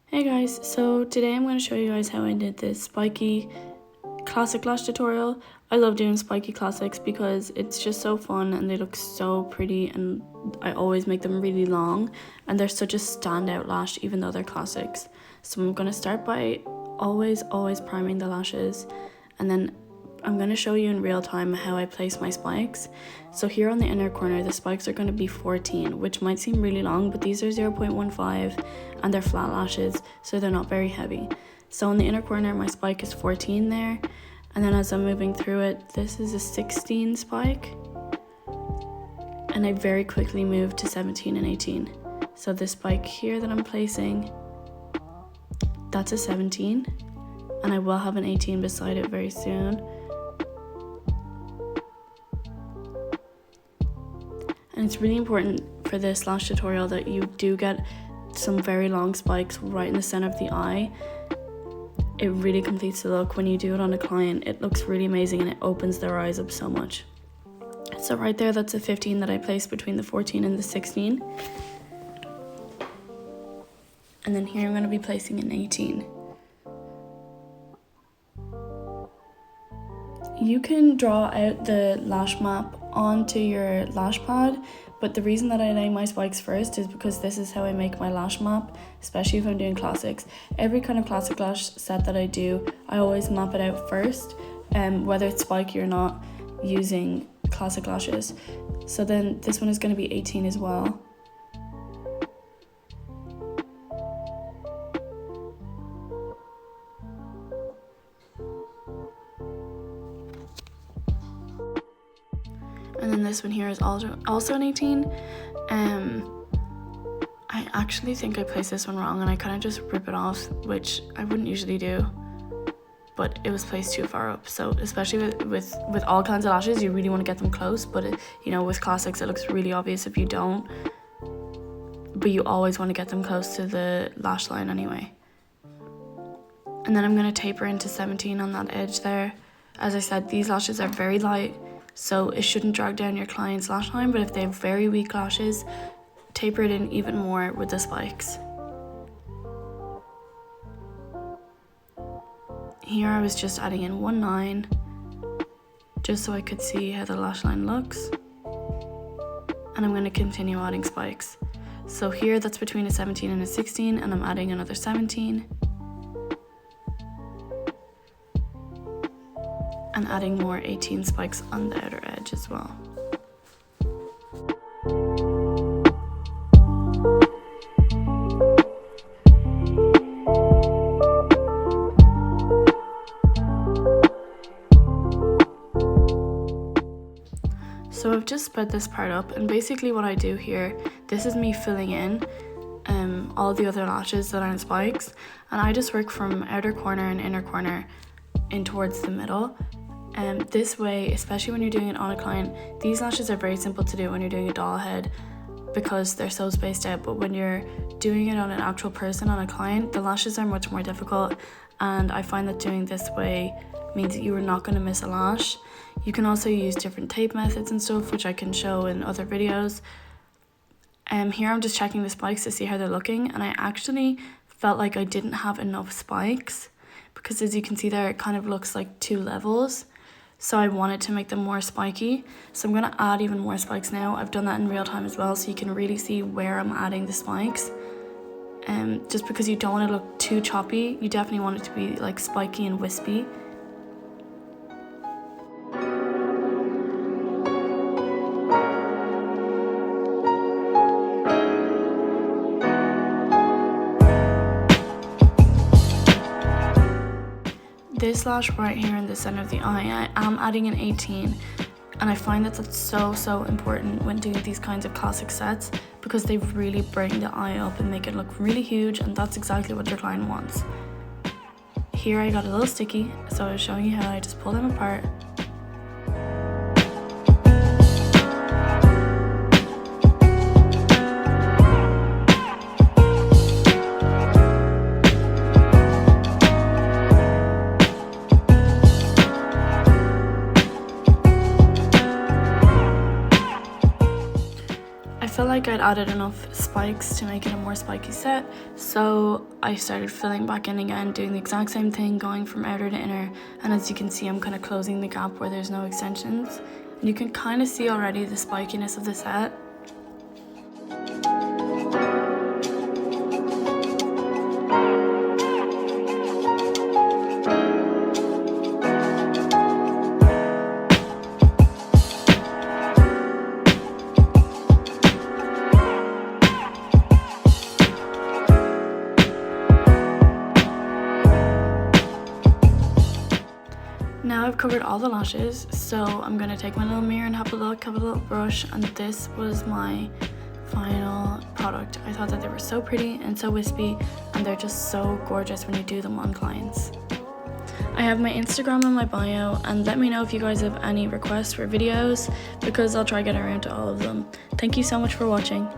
Hey guys, so today I'm going to show you guys how I did this spiky classic lash tutorial. I love doing spiky classics because it's just so fun and they look so pretty, and I always make them really long and they're such a standout lash even though they're classics. So I'm going to start by always priming the lashes, and then I'm going to show you in real time how I place my spikes. So here on the inner corner, the spikes are going to be 14, which might seem really long, but these are 0.15 and they're flat lashes, so they're not very heavy. So in the inner corner, my spike is 14 there. And then as I'm moving through it, this is a 16 spike. And I very quickly move to 17 and 18. So this spike here that I'm placing, that's a 17. And I will have an 18 beside it very soon. And it's really important for this lash tutorial that you do get some very long spikes right in the center of the eye. It really completes the look. When you do it on a client, it looks really amazing and it opens their eyes up so much. So right there, that's a 15 that I placed between the 14 and the 16. And then here I'm going to be placing an 18. You can draw out the lash map onto your lash pad, but the reason that I lay my spikes first is because this is how I make my lash map, especially if I'm doing classics. Every kind of classic lash set that I do, I always map it out first, whether it's spiky or not, using classic lashes. So then this one is going to be 18 as well. And then this one here is also an 18. I actually think I placed this one wrong and I kind of just rip it off, which I wouldn't usually do, but it was placed too far up. So especially with all kinds of lashes, you really want to get them close, but with classics it looks really obvious if you don't, but you always want to get them close to the lash line anyway. And then I'm going to taper into 17 on that edge there. As I said, these lashes are very light, so it shouldn't drag down your client's lash line, but if they have very weak lashes, taper it in even more with the spikes. Here I was just adding in 1 line, just so I could see how the lash line looks. And I'm going to continue adding spikes. So here that's between a 17 and a 16, and I'm adding another 17. And adding more 18 spikes on the outer edge as well. So I've just spread this part up, and basically what I do here, this is me filling in all the other lashes that aren't spikes, and I just work from outer corner and inner corner in towards the middle. This way, especially when you're doing it on a client, these lashes are very simple to do when you're doing a doll head because they're so spaced out, but when you're doing it on an actual person, on a client, the lashes are much more difficult, and I find that doing this way means that you are not going to miss a lash. You can also use different tape methods and stuff, which I can show in other videos. Here I'm just checking the spikes to see how they're looking, and I actually felt like I didn't have enough spikes because, as you can see there, it kind of looks like 2 levels. So I wanted to make them more spiky. So I'm going to add even more spikes now. I've done that in real time as well, so you can really see where I'm adding the spikes. Just because you don't want it to look too choppy, you definitely want it to be like spiky and wispy. This lash right here in the center of the eye, I am adding an 18, and I find that that's so important when doing these kinds of classic sets because they really bring the eye up and make it look really huge, and that's exactly what your client wants. Here I got a little sticky, so I was showing you how I just pull them apart. like I'd added enough spikes to make it a more spiky set, so I started filling back in again, doing the exact same thing, going from outer to inner, and as you can see I'm kind of closing the gap where there's no extensions. And you can kind of see already the spikiness of the set. Now I've covered all the lashes, so I'm gonna take my little mirror and have a look, have a little brush, and this was my final product. I thought that they were so pretty and so wispy, and they're just so gorgeous when you do them on clients. I have my Instagram in my bio, and let me know if you guys have any requests for videos, because I'll try getting around to all of them. Thank you so much for watching.